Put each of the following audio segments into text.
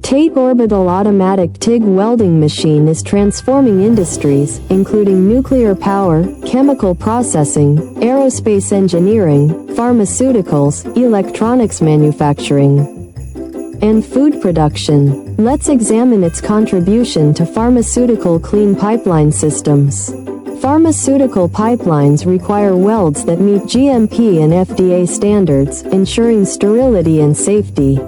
TATE Orbital Automatic TIG Welding Machine is transforming industries, including nuclear power, chemical processing, aerospace engineering, pharmaceuticals, electronics manufacturing, and food production. Let's examine its contribution to pharmaceutical clean pipeline systems. Pharmaceutical pipelines require welds that meet GMP and FDA standards, ensuring sterility and safety.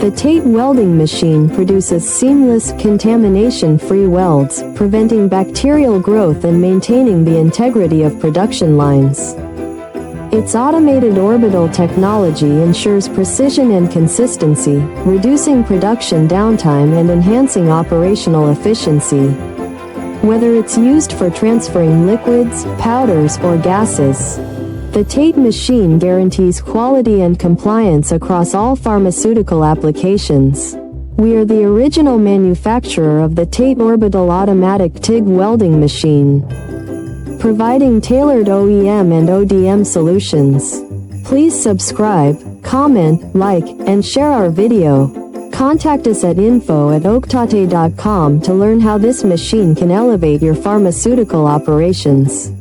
The TATE welding machine produces seamless, contamination-free welds, preventing bacterial growth and maintaining the integrity of production lines. Its automated orbital technology ensures precision and consistency, reducing production downtime and enhancing operational efficiency. Whether it's used for transferring liquids, powders, or gases, the TATE machine guarantees quality and compliance across all pharmaceutical applications. We are the original manufacturer of the TATE Orbital Automatic TIG Welding Machine, providing tailored OEM and ODM solutions. Please subscribe, comment, like, and share our video. Contact us at info@oaktate.com to learn how this machine can elevate your pharmaceutical operations.